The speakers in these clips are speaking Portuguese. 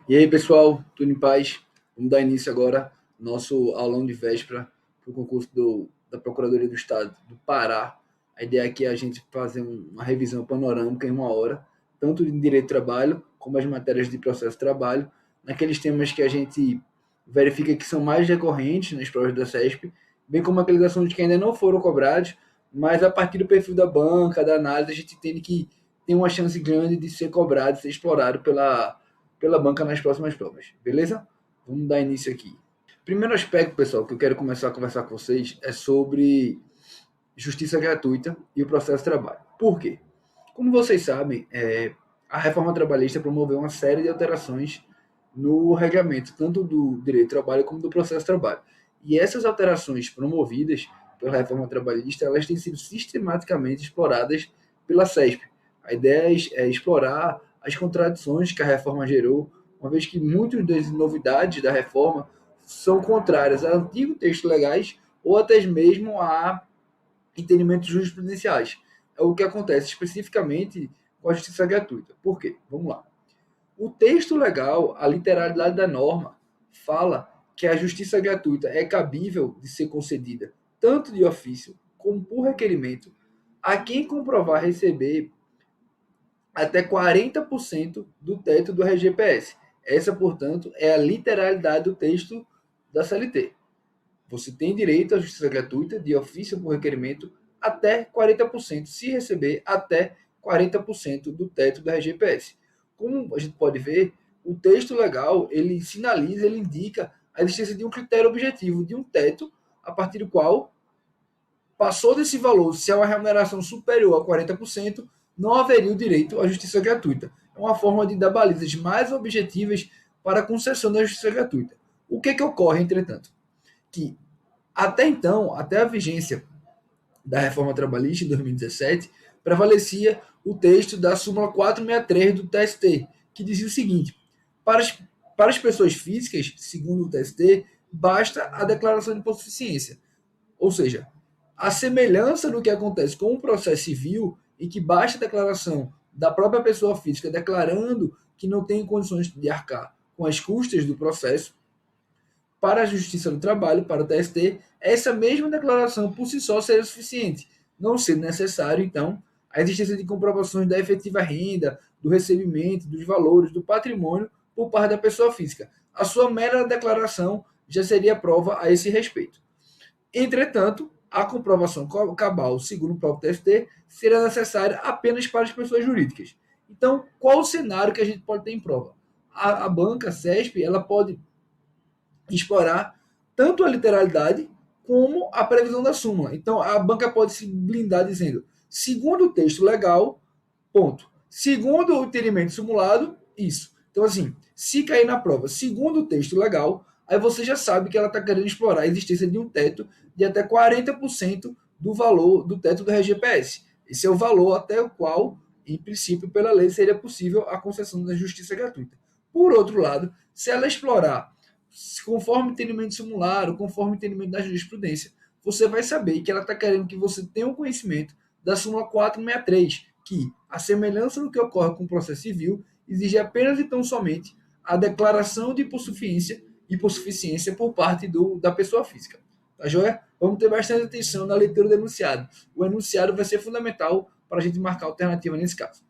E aí, pessoal, tudo em paz? Vamos dar início agora ao nosso aulão de véspera para o concurso da Procuradoria do Estado do Pará. A ideia aqui é a gente fazer uma revisão panorâmica em 1 hora, tanto de direito do trabalho, como as matérias de processo de trabalho, naqueles temas que a gente verifica que são mais recorrentes nas provas da CESP, bem como aqueles assuntos que ainda não foram cobrados, mas a partir do perfil da banca, da análise, a gente entende que tem uma chance grande de ser cobrado, de ser explorado pela banca nas próximas provas, beleza? Vamos dar início aqui. Primeiro aspecto, pessoal, que eu quero começar a conversar com vocês é sobre justiça gratuita e o processo de trabalho. Por quê? Como vocês sabem, a reforma trabalhista promoveu uma série de alterações no regulamento, tanto do direito do trabalho como do processo de trabalho. E essas alterações promovidas pela reforma trabalhista, elas têm sido sistematicamente exploradas pela CESP. A ideia é explorar as contradições que a reforma gerou, uma vez que muitas das novidades da reforma são contrárias a antigos textos legais ou até mesmo a entendimentos jurisprudenciais. É o que acontece especificamente com a justiça gratuita. Por quê? Vamos lá. O texto legal, a literalidade da norma, fala que a justiça gratuita é cabível de ser concedida tanto de ofício como por requerimento a quem comprovar receber até 40% do teto do RGPS. Essa, portanto, é a literalidade do texto da CLT. Você tem direito à justiça gratuita, de ofício por requerimento, até 40%, se receber até 40% do teto da RGPS. Como a gente pode ver, o texto legal, ele sinaliza, ele indica a existência de um critério objetivo, de um teto, a partir do qual passou desse valor, se é uma remuneração superior a 40%, não haveria o direito à justiça gratuita. É uma forma de dar balizas mais objetivas para a concessão da justiça gratuita. O que ocorre, entretanto? Que até então, até a vigência da reforma trabalhista em 2017, prevalecia o texto da súmula 463 do TST, que dizia o seguinte: para as pessoas físicas, segundo o TST, basta a declaração de hipossuficiência. Ou seja, a semelhança do que acontece com o processo civil, em que basta a declaração da própria pessoa física declarando que não tem condições de arcar com as custas do processo, para a Justiça do Trabalho, para o TST, essa mesma declaração por si só seria suficiente, não sendo necessário, então, a existência de comprovações da efetiva renda, do recebimento, dos valores, do patrimônio por parte da pessoa física. A sua mera declaração já seria prova a esse respeito. Entretanto, a comprovação cabal, segundo o próprio TST, será necessária apenas para as pessoas jurídicas. Então, qual o cenário que a gente pode ter em prova? A banca, a CESP, ela pode explorar tanto a literalidade como a previsão da súmula. Então, a banca pode se blindar dizendo, segundo o texto legal, ponto. Segundo o entendimento simulado, isso. Então, assim, se cair na prova, segundo o texto legal, aí você já sabe que ela está querendo explorar a existência de um teto de até 40% do valor do teto do RGPS. Esse é o valor até o qual, em princípio, pela lei, seria possível a concessão da justiça gratuita. Por outro lado, se ela explorar conforme o entendimento simulado, conforme o entendimento da jurisprudência, você vai saber que ela está querendo que você tenha um conhecimento da súmula 463, que, a semelhança do que ocorre com o processo civil, exige apenas e tão somente a declaração de hipossuficiência por parte da pessoa física. Tá joia? Vamos ter bastante atenção na leitura do enunciado. O enunciado vai ser fundamental para a gente marcar a alternativa nesse caso.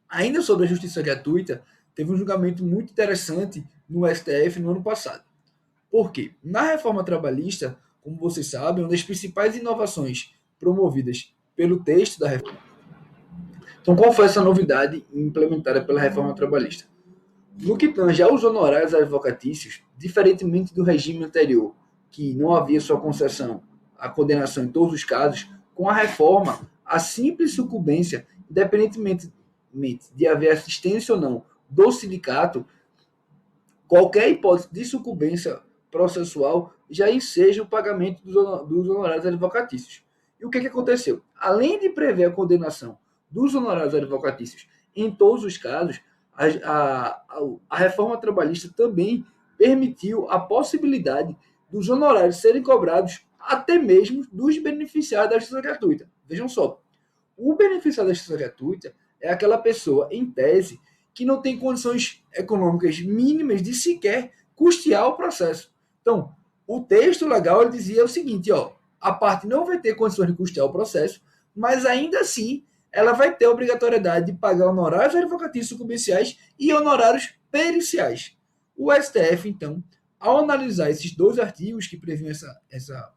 Ainda sobre a justiça gratuita, teve um julgamento muito interessante no STF no ano passado. Por quê? Na reforma trabalhista, como vocês sabem, uma das principais inovações promovidas pelo texto da reforma. Então, qual foi essa novidade implementada pela reforma trabalhista? No que tange aos honorários advocatícios, diferentemente do regime anterior, que não havia sua concessão à condenação em todos os casos, com a reforma, a simples sucumbência, independentemente de haver assistência ou não do sindicato, qualquer hipótese de sucumbência processual já enseja o pagamento dos honorários advocatícios. E o que aconteceu? Além de prever a condenação dos honorários advocatícios em todos os casos, a reforma trabalhista também permitiu a possibilidade dos honorários serem cobrados até mesmo dos beneficiários da justiça gratuita. Vejam só, o beneficiário da justiça gratuita é aquela pessoa, em tese, que não tem condições econômicas mínimas de sequer custear o processo. Então, o texto legal ele dizia o seguinte, ó, a parte não vai ter condições de custear o processo, mas ainda assim ela vai ter a obrigatoriedade de pagar honorários advocatícios sucumbenciais e honorários periciais. O STF, então, ao analisar esses dois artigos que previam essa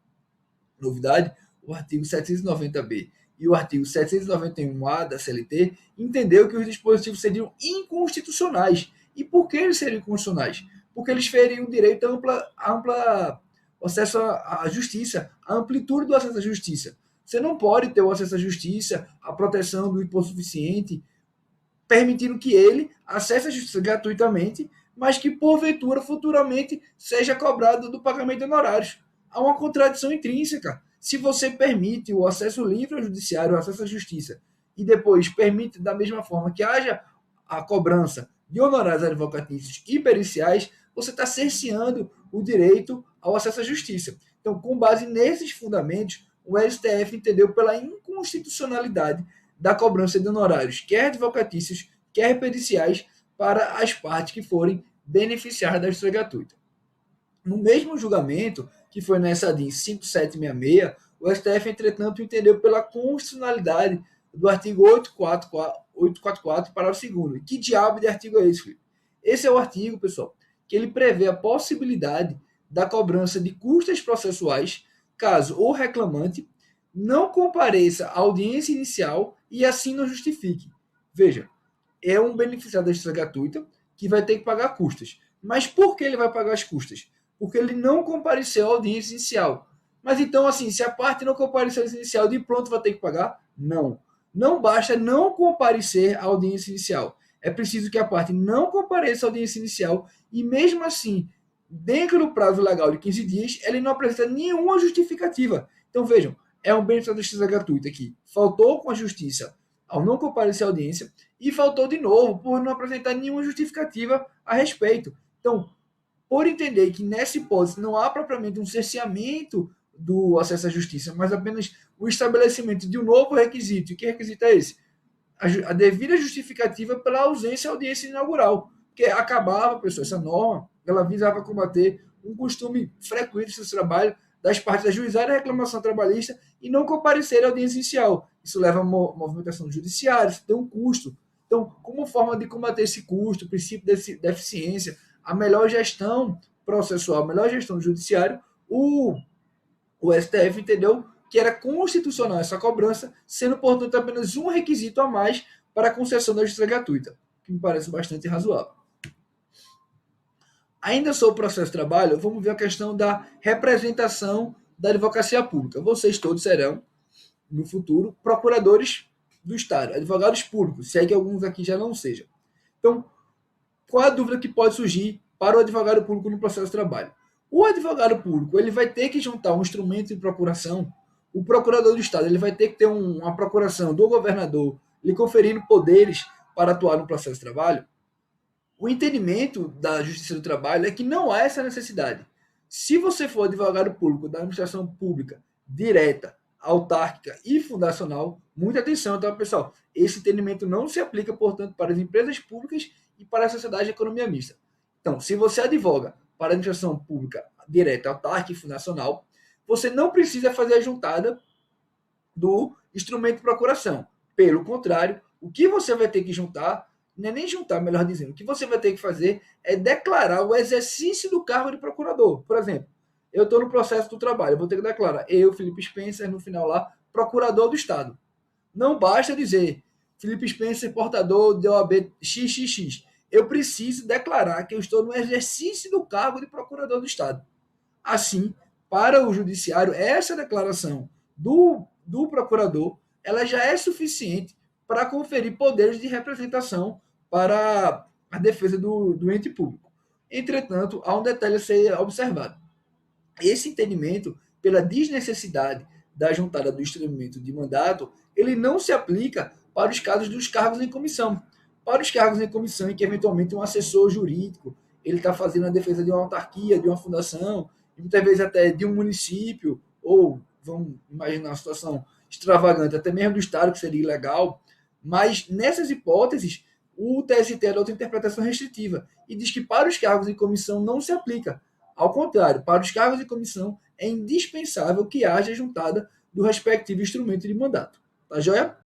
novidade, o artigo 790b e o artigo 791-A da CLT, entendeu que os dispositivos seriam inconstitucionais. E por que eles seriam inconstitucionais? Porque eles feriam o direito a ampla acesso à justiça, a amplitude do acesso à justiça. Você não pode ter o acesso à justiça, a proteção do hipossuficiente, permitindo que ele acesse a justiça gratuitamente, mas que, porventura, futuramente, seja cobrado do pagamento de honorários. Há uma contradição intrínseca. Se você permite o acesso livre ao judiciário, o acesso à justiça, e depois permite, da mesma forma, que haja a cobrança de honorários advocatícios e periciais, você está cerceando o direito ao acesso à justiça. Então, com base nesses fundamentos, o STF entendeu pela inconstitucionalidade da cobrança de honorários, quer advocatícios, quer periciais, para as partes que forem beneficiadas da justiça gratuita. No mesmo julgamento, que foi nessa DIN 5766, o STF, entretanto, entendeu pela constitucionalidade do artigo 844, parágrafo 2º. Que diabo de artigo é esse, Felipe? Esse é o artigo, pessoal, que ele prevê a possibilidade da cobrança de custas processuais caso o reclamante não compareça à audiência inicial e assim não justifique. Veja, é um beneficiário da justiça gratuita que vai ter que pagar custas. Mas por que ele vai pagar as custas? Porque ele não compareceu à audiência inicial. Mas então, assim, se a parte não compareceu à audiência inicial, de pronto vai ter que pagar? Não. Não basta não comparecer à audiência inicial. É preciso que a parte não compareça à audiência inicial e, mesmo assim, dentro do prazo legal de 15 dias, ele não apresenta nenhuma justificativa. Então, vejam, é um beneficiário da justiça gratuita que faltou com a justiça ao não comparecer à audiência e faltou de novo por não apresentar nenhuma justificativa a respeito. Então, por entender que nessa hipótese não há propriamente um cerceamento do acesso à justiça, mas apenas o estabelecimento de um novo requisito. E que requisito é esse? A devida justificativa pela ausência à audiência inaugural. Porque acabava, pessoal, essa norma, ela visava combater um costume frequente do trabalho das partes ajuizarem a reclamação trabalhista e não comparecerem à audiência inicial. Isso leva a movimentação judiciária, isso tem um custo. Então, como forma de combater esse custo, o princípio da eficiência, a melhor gestão processual, a melhor gestão do judiciário, o STF entendeu que era constitucional essa cobrança, sendo, portanto, apenas um requisito a mais para a concessão da justiça gratuita, que me parece bastante razoável. Ainda sobre o processo de trabalho, vamos ver a questão da representação da advocacia pública. Vocês todos serão, no futuro, procuradores do Estado, advogados públicos, se é que alguns aqui já não sejam. Então, qual a dúvida que pode surgir para o advogado público no processo de trabalho? O advogado público ele vai ter que juntar um instrumento de procuração. O procurador do Estado ele vai ter que ter uma procuração do governador lhe conferindo poderes para atuar no processo de trabalho. O entendimento da Justiça do Trabalho é que não há essa necessidade. Se você for advogado público da administração pública direta, autárquica e fundacional, muita atenção, tá, pessoal? Esse entendimento não se aplica, portanto, para as empresas públicas e para a sociedade de economia mista. Então, se você advoga para a administração pública direta, autárquica e fundacional, você não precisa fazer a juntada do instrumento de procuração. Pelo contrário, o que você vai ter que juntar, não é nem juntar, melhor dizendo, o que você vai ter que fazer é declarar o exercício do cargo de procurador. Por exemplo, eu estou no processo do trabalho, eu vou ter que declarar, eu, Felipe Spencer, no final lá, procurador do Estado. Não basta dizer, Felipe Spencer, portador de OAB XXX. Eu preciso declarar que eu estou no exercício do cargo de procurador do Estado. Assim, para o judiciário, essa declaração do procurador, ela já é suficiente para conferir poderes de representação para a defesa do ente público. Entretanto, há um detalhe a ser observado. Esse entendimento, pela desnecessidade da juntada do instrumento de mandato, ele não se aplica para os casos dos cargos em comissão. Para os cargos em comissão em que, eventualmente, um assessor jurídico ele está fazendo a defesa de uma autarquia, de uma fundação, e muitas vezes até de um município, ou, vamos imaginar uma situação extravagante, até mesmo do Estado, que seria ilegal. Mas, nessas hipóteses, o TST adota interpretação restritiva e diz que para os cargos de comissão não se aplica. Ao contrário, para os cargos de comissão é indispensável que haja juntada do respectivo instrumento de mandato. Tá joia?